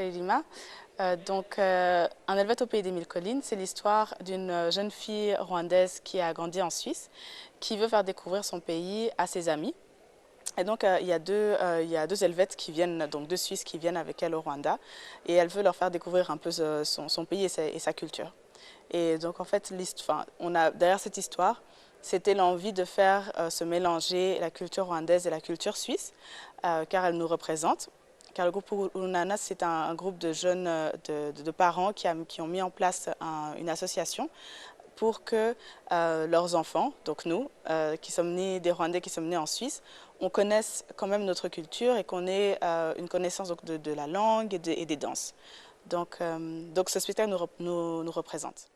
Kalilima. Un Helvète au pays des mille collines, c'est l'histoire d'une jeune fille rwandaise qui a grandi en Suisse, qui veut faire découvrir son pays à ses amis. Et donc, il y a deux Helvètes qui viennent, donc deux Suisses qui viennent avec elle au Rwanda, et elle veut leur faire découvrir un peu son pays et sa culture. Et donc, en fait, derrière cette histoire, c'était l'envie de faire se mélanger la culture rwandaise et la culture suisse, car elle nous représente. Car le groupe Urunana, c'est un groupe de jeunes, de parents qui ont mis en place une association pour que leurs enfants, donc nous, qui sommes nés des Rwandais, qui sommes nés en Suisse, on connaisse quand même notre culture et qu'on ait une connaissance donc, de la langue et des danses. Donc ce spectacle nous représente.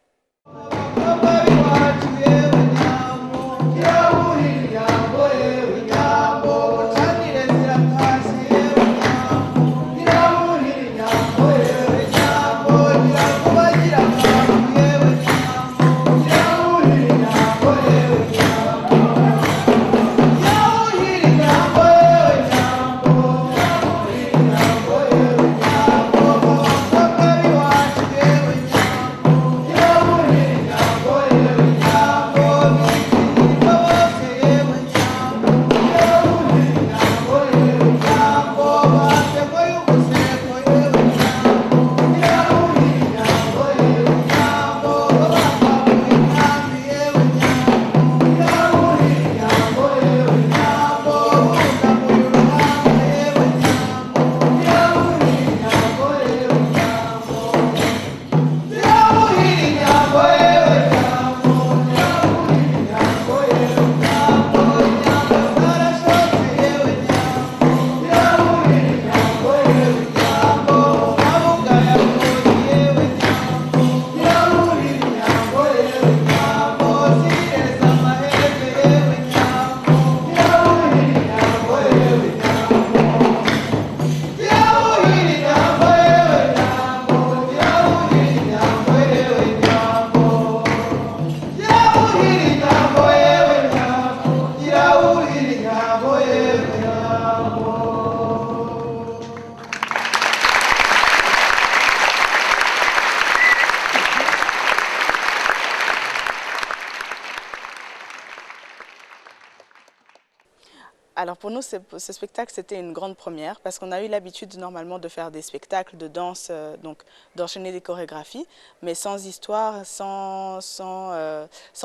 Alors pour nous, ce spectacle, c'était une grande première parce qu'on a eu l'habitude normalement de faire des spectacles de danse, donc d'enchaîner des chorégraphies, mais sans histoire, sans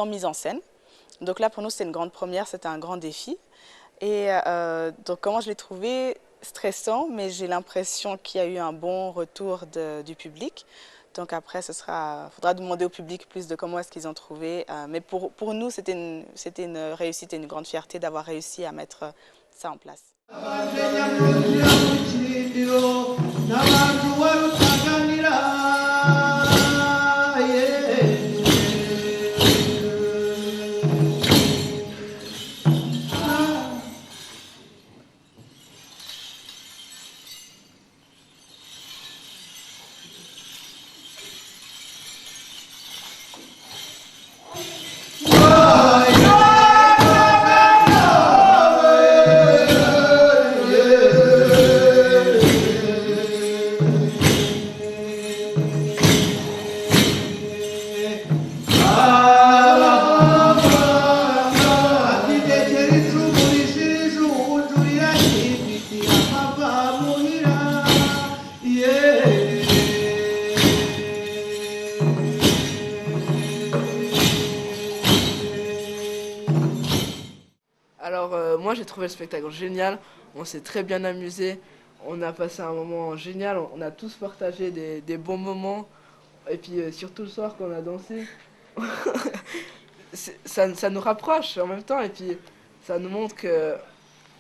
mise en scène. Donc là, pour nous, c'était une grande première, c'était un grand défi. Et donc comment je l'ai trouvé? Stressant, mais j'ai l'impression qu'il y a eu un bon retour du public. Donc après, faudra demander au public plus de comment est-ce qu'ils ont trouvé. Mais pour nous, c'était une réussite et une grande fierté d'avoir réussi à mettre ça en place. Alors moi j'ai trouvé le spectacle génial, on s'est très bien amusé, on a passé un moment génial, on a tous partagé des bons moments et puis surtout le soir quand on a dansé, ça nous rapproche en même temps et puis ça nous montre que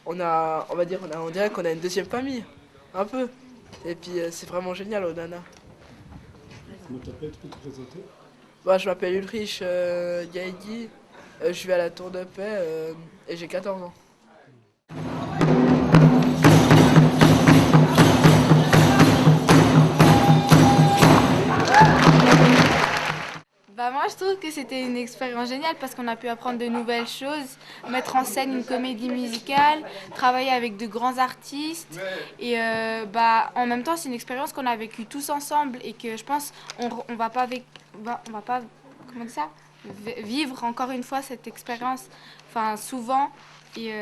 on dirait qu'on a une deuxième famille, un peu, et puis c'est vraiment génial Onana. Comment t'appelles, tu peux te présenter? Je m'appelle Ulrich Gaïdi, je vais à la Tour de Paix et j'ai 14 ans. Moi, je trouve que c'était une expérience géniale parce qu'on a pu apprendre de nouvelles choses, mettre en scène une comédie musicale, travailler avec de grands artistes. Et en même temps, c'est une expérience qu'on a vécue tous ensemble et que je pense on va pas, on va pas comment dire ça, vivre encore une fois cette expérience souvent. Et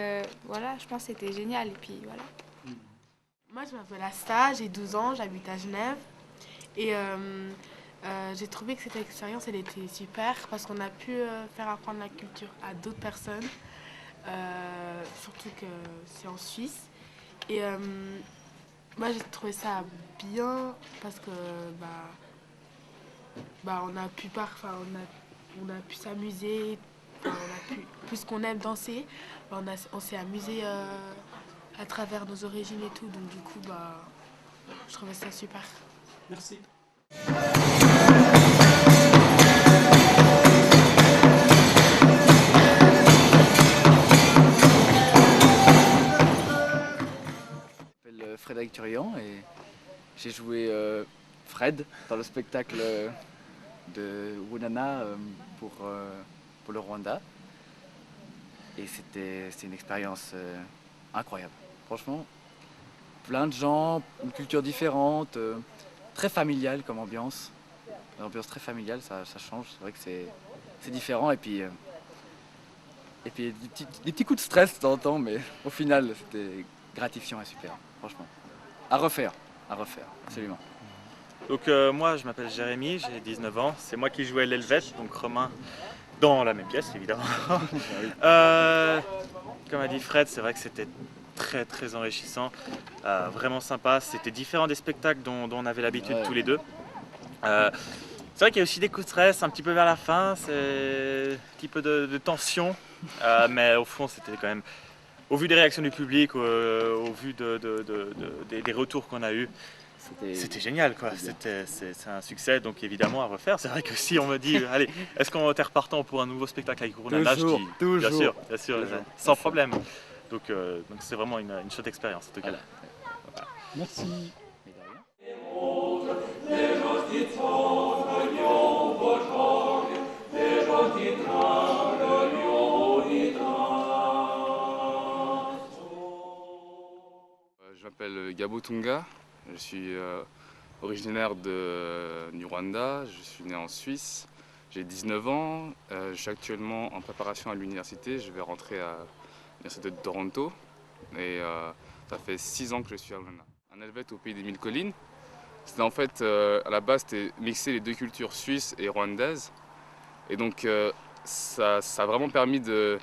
voilà, je pense que c'était génial. Et puis voilà. Moi, je m'appelle Asta, j'ai 12 ans, j'habite à Genève. Et j'ai trouvé que cette expérience, elle était super parce qu'on a pu faire apprendre la culture à d'autres personnes, surtout que c'est en Suisse. Et moi, j'ai trouvé ça bien parce que on a pu on a pu s'amuser, puisqu'on aime danser, on s'est amusé à travers nos origines et tout. Donc du coup, je trouvais ça super. Merci. Je m'appelle Frédéric Turian et j'ai joué Fred dans le spectacle de Wunana pour le Rwanda. Et c'était une expérience incroyable. Franchement, plein de gens, une culture différente, très familiale comme ambiance. Une ambiance très familiale, ça change. C'est vrai que c'est différent. Et puis des petits coups de stress de temps en temps, mais au final, c'était gratifiant et super, franchement. À refaire, absolument. Donc moi je m'appelle Jérémy, j'ai 19 ans, c'est moi qui jouais l'Helvète, donc Romain, dans la même pièce évidemment. Comme a dit Fred, c'est vrai que c'était très très enrichissant, vraiment sympa, c'était différent des spectacles dont on avait l'habitude tous les deux. C'est vrai qu'il y a aussi des coups de stress un petit peu vers la fin, c'est un petit peu de tension, mais au fond c'était quand même, au vu des réactions du public, au vu des retours qu'on a eus, c'était génial quoi, c'est un succès donc évidemment à refaire. C'est vrai que si on me dit allez, est-ce qu'on est repartant pour un nouveau spectacle avec Wunana, je dis toujours. Bien sûr, sans problème. Donc c'est vraiment une chouette expérience en tout cas. Voilà. Merci. Je m'appelle Gabo Tunga, je suis originaire du Rwanda, je suis né en Suisse, j'ai 19 ans, je suis actuellement en préparation à l'université, je vais rentrer à l'université de Toronto et ça fait 6 ans que je suis à Wunana. Un Helvète au pays des 1000 collines, c'était en fait à la base c'était mixer les deux cultures suisses et rwandaises et donc ça a vraiment permis de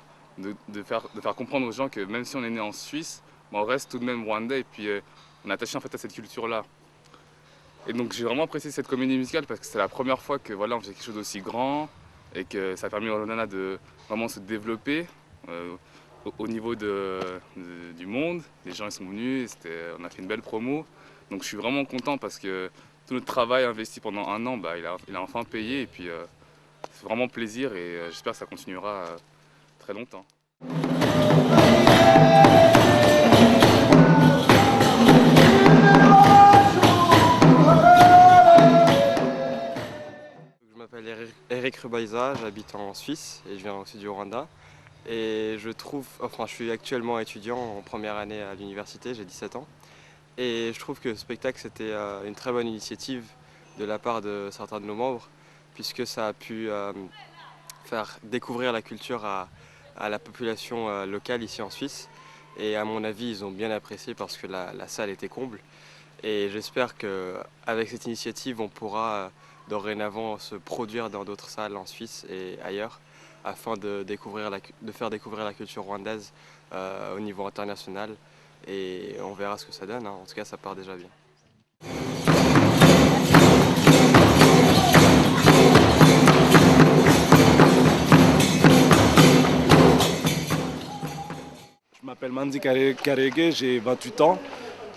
faire comprendre aux gens que même si on est né en Suisse, on reste tout de même rwandais et puis on est attaché en fait à cette culture-là. Et donc j'ai vraiment apprécié cette comédie musicale parce que c'était la première fois que voilà, on faisait quelque chose d'aussi grand et que ça a permis à Wunana de vraiment se développer au niveau du monde. Les gens ils sont venus, on a fait une belle promo. Donc je suis vraiment content parce que tout notre travail investi pendant un an, il a enfin payé et puis c'est vraiment plaisir et j'espère que ça continuera très longtemps. Je m'appelle Eric Rubaïza, j'habite en Suisse et je viens aussi du Rwanda. Et je suis actuellement étudiant en première année à l'université, j'ai 17 ans. Et je trouve que ce spectacle c'était une très bonne initiative de la part de certains de nos membres, puisque ça a pu faire découvrir la culture à la population locale ici en Suisse. Et à mon avis, ils ont bien apprécié parce que la salle était comble. Et j'espère qu'avec cette initiative, on pourra dorénavant se produire dans d'autres salles en Suisse et ailleurs, afin de faire découvrir la culture rwandaise au niveau international. Et on verra ce que ça donne, hein. En tout cas, ça part déjà bien. Je m'appelle Manzi Karege, j'ai 28 ans.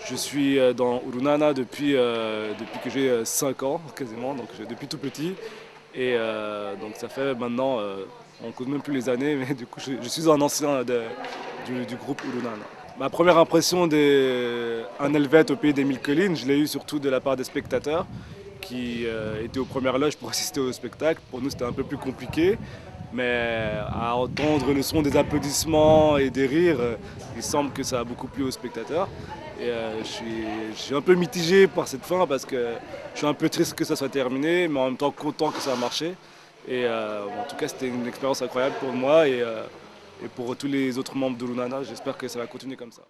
Je suis dans Wunana depuis que j'ai 5 ans quasiment, donc depuis tout petit. Et donc ça fait maintenant, on ne compte même plus les années, mais du coup je suis un ancien du groupe Wunana. Ma première impression d'un Helvète au pays des 1000 collines, je l'ai eu surtout de la part des spectateurs qui étaient aux premières loges pour assister au spectacle. Pour nous, c'était un peu plus compliqué. Mais à entendre le son des applaudissements et des rires, il semble que ça a beaucoup plu aux spectateurs. Et je suis un peu mitigé par cette fin parce que je suis un peu triste que ça soit terminé, mais en même temps content que ça a marché. Et en tout cas, c'était une expérience incroyable pour moi et pour tous les autres membres de Urunana. J'espère que ça va continuer comme ça.